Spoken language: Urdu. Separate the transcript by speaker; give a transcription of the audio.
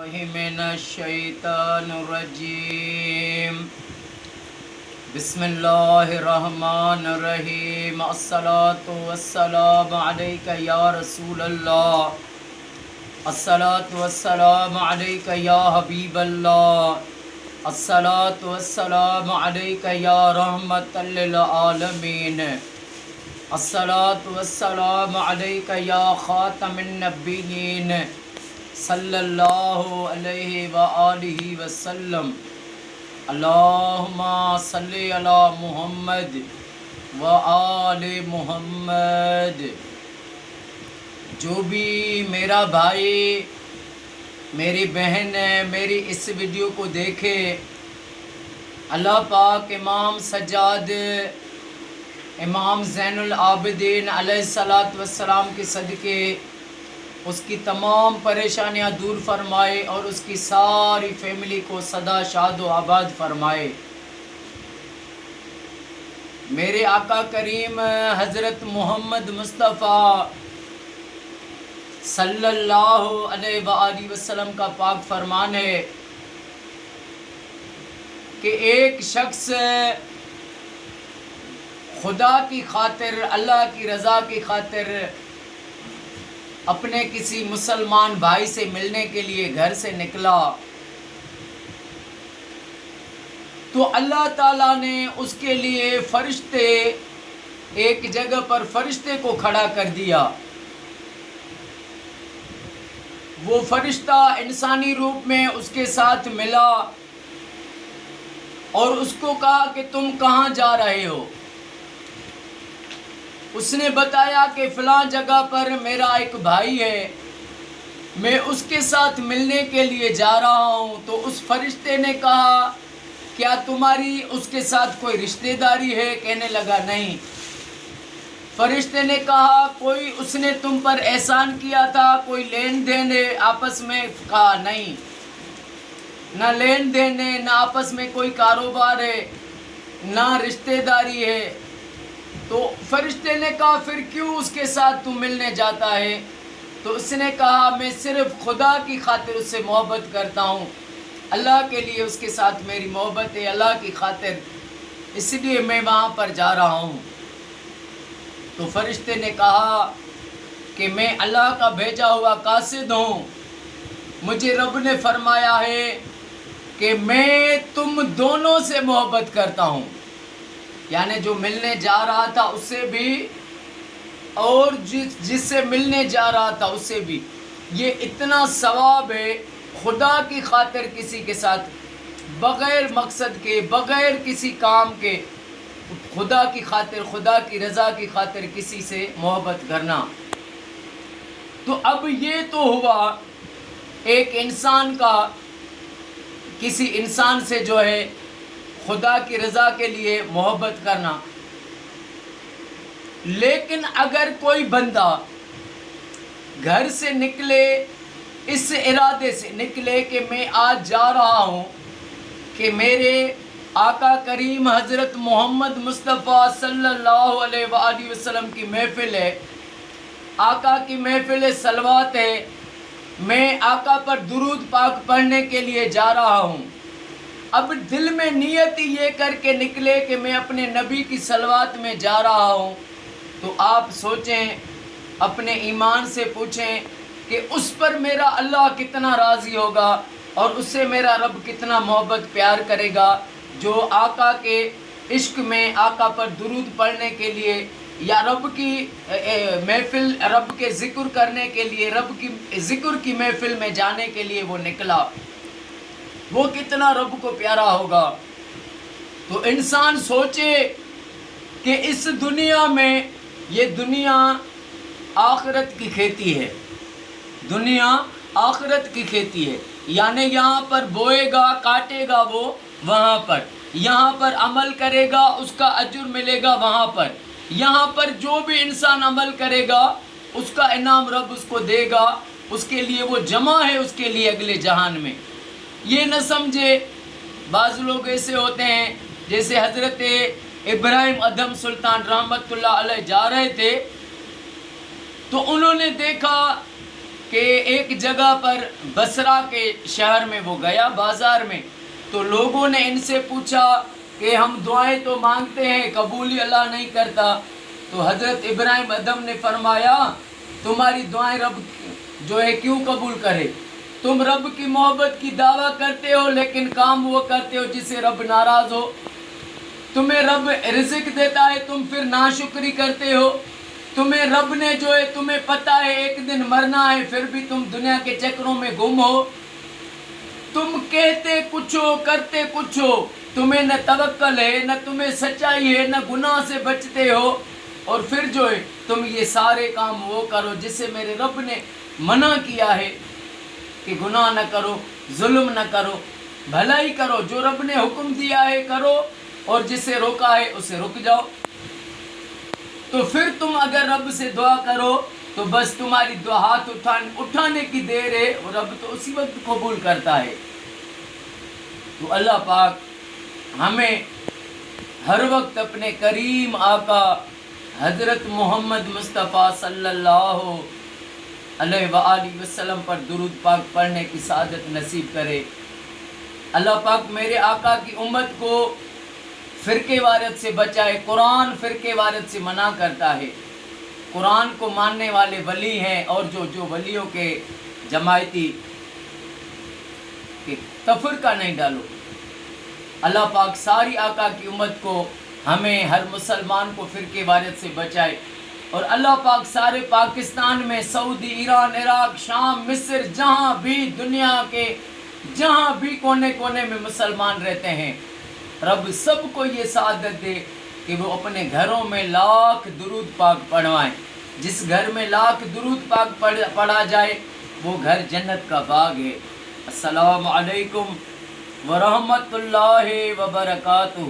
Speaker 1: من الشیطان الرجیم بسم اللہ الرحمن الرحیم الصلاۃ والسلام علیک یا رسول اللہ الصلاۃ والسلام علیک یا حبیب اللہ الصلاۃ والسلام علیک یا رحمت للعالمین الصلاۃ والسلام علیک یا خاتم النبیین صلی اللہ علیہ وآلہ وسلم اللہم صلی علی محمد وآل محمد۔ جو بھی میرا بھائی میری بہن میری اس ویڈیو کو دیکھے، اللہ پاک امام سجاد امام زین العابدین علیہ السلام کے صدقے اس کی تمام پریشانیاں دور فرمائے اور اس کی ساری فیملی کو سدا شاد و آباد فرمائے۔ میرے آقا کریم حضرت محمد مصطفیٰ صلی اللہ علیہ وآلہ وسلم کا پاک فرمان ہے کہ ایک شخص خدا کی خاطر، اللہ کی رضا کی خاطر اپنے کسی مسلمان بھائی سے ملنے کے لیے گھر سے نکلا تو اللہ تعالیٰ نے اس کے لیے فرشتے ایک جگہ پر فرشتے کو کھڑا کر دیا۔ وہ فرشتہ انسانی روپ میں اس کے ساتھ ملا اور اس کو کہا کہ تم کہاں جا رہے ہو؟ اس نے بتایا کہ فلاں جگہ پر میرا ایک بھائی ہے، میں اس کے ساتھ ملنے کے لیے جا رہا ہوں۔ تو اس فرشتے نے کہا کیا تمہاری اس کے ساتھ کوئی رشتہ داری ہے؟ کہنے لگا نہیں۔ فرشتے نے کہا کوئی اس نے تم پر احسان کیا تھا، کوئی لین دین ہے آپس میں؟ کہا نہیں، نہ لین دین ہے، نہ آپس میں کوئی کاروبار ہے، نہ رشتہ داری ہے۔ تو فرشتے نے کہا پھر کیوں اس کے ساتھ تم ملنے جاتا ہے؟ تو اس نے کہا میں صرف خدا کی خاطر اس سے محبت کرتا ہوں، اللہ کے لیے اس کے ساتھ میری محبت ہے، اللہ کی خاطر، اس لیے میں وہاں پر جا رہا ہوں۔ تو فرشتے نے کہا کہ میں اللہ کا بھیجا ہوا قاصد ہوں، مجھے رب نے فرمایا ہے کہ میں تم دونوں سے محبت کرتا ہوں، یعنی جو ملنے جا رہا تھا اس سے بھی اور جس سے ملنے جا رہا تھا اس سے بھی۔ یہ اتنا ثواب ہے خدا کی خاطر کسی کے ساتھ بغیر مقصد کے، بغیر کسی کام کے، خدا کی خاطر، خدا کی رضا کی خاطر کسی سے محبت کرنا۔ تو اب یہ تو ہوا ایک انسان کا کسی انسان سے جو ہے خدا کی رضا کے لیے محبت کرنا۔ لیکن اگر کوئی بندہ گھر سے نکلے، اس ارادے سے نکلے کہ میں آج جا رہا ہوں کہ میرے آقا کریم حضرت محمد مصطفیٰ صلی اللہ علیہ وآلہ وسلم کی محفل ہے، آقا کی محفل صلوات ہے، میں آقا پر درود پاک پڑھنے کے لیے جا رہا ہوں۔ اب دل میں نیت یہ کر کے نکلے کہ میں اپنے نبی کی صلوات میں جا رہا ہوں، تو آپ سوچیں، اپنے ایمان سے پوچھیں کہ اس پر میرا اللہ کتنا راضی ہوگا اور اس سے میرا رب کتنا محبت پیار کرے گا، جو آقا کے عشق میں آقا پر درود پڑھنے کے لیے یا رب کی محفل، رب کے ذکر کرنے کے لیے، رب کی ذکر کی محفل میں جانے کے لیے وہ نکلا، وہ کتنا رب کو پیارا ہوگا۔ تو انسان سوچے کہ اس دنیا میں، یہ دنیا آخرت کی کھیتی ہے، دنیا آخرت کی کھیتی ہے، یعنی یہاں پر بوئے گا، کاٹے گا وہ وہاں پر، یہاں پر عمل کرے گا اس کا اجر ملے گا وہاں پر، یہاں پر جو بھی انسان عمل کرے گا اس کا انعام رب اس کو دے گا، اس کے لیے وہ جمع ہے اس کے لیے اگلے جہان میں۔ یہ نہ سمجھے، بعض لوگ ایسے ہوتے ہیں جیسے حضرت ابراہیم ادھم سلطان رحمت اللہ علیہ جا رہے تھے تو انہوں نے دیکھا کہ ایک جگہ پر بصرہ کے شہر میں وہ گیا بازار میں، تو لوگوں نے ان سے پوچھا کہ ہم دعائیں تو مانگتے ہیں، قبول ہی اللہ نہیں کرتا۔ تو حضرت ابراہیم ادم نے فرمایا تمہاری دعائیں رب جو ہے کیوں قبول کرے؟ تم رب کی محبت کی دعویٰ کرتے ہو لیکن کام وہ کرتے ہو جس سے رب ناراض ہو۔ تمہیں رب رزق دیتا ہے، تم پھر ناشکری کرتے ہو۔ تمہیں رب نے جو ہے تمہیں پتہ ہے ایک دن مرنا ہے، پھر بھی تم دنیا کے چکروں میں گم ہو۔ تم کہتے کچھ ہو کرتے کچھ ہو، تمہیں نہ توکل ہے نہ تمہیں سچائی ہے نہ گناہ سے بچتے ہو، اور پھر جو ہے تم یہ سارے کام وہ کرو جس سے میرے رب نے منع کیا ہے کہ گناہ نہ کرو، ظلم نہ کرو، بھلائی کرو، جو رب نے حکم دیا ہے کرو اور جس سے روکا ہے اسے رک جاؤ۔ تو پھر تم اگر رب سے دعا کرو تو بس تمہاری دعا ہاتھ اٹھانے کی دیر ہے، اور رب تو اسی وقت قبول کرتا ہے۔ تو اللہ پاک ہمیں ہر وقت اپنے کریم آقا حضرت محمد مصطفیٰ صلی اللہ علیہ وآلہ وسلم پر درود پاک پڑھنے کی سعادت نصیب کرے۔ اللہ پاک میرے آقا کی امت کو فرقے وارت سے بچائے۔ قرآن فرقے وارت سے منع کرتا ہے۔ قرآن کو ماننے والے ولی ہیں، اور جو ولیوں کے جماعتی کہ تفرقہ نہیں ڈالو۔ اللہ پاک ساری آقا کی امت کو، ہمیں ہر مسلمان کو فرقے وارت سے بچائے، اور اللہ پاک سارے پاکستان میں، سعودی، ایران، عراق، شام، مصر، جہاں بھی دنیا کے جہاں بھی کونے کونے میں مسلمان رہتے ہیں، رب سب کو یہ سعادت دے کہ وہ اپنے گھروں میں لاکھ درود پاک پڑھوائیں۔ جس گھر میں لاکھ درود پاک پڑھا جائے وہ گھر جنت کا باغ ہے۔ السلام علیکم ورحمۃ اللہ وبرکاتہ۔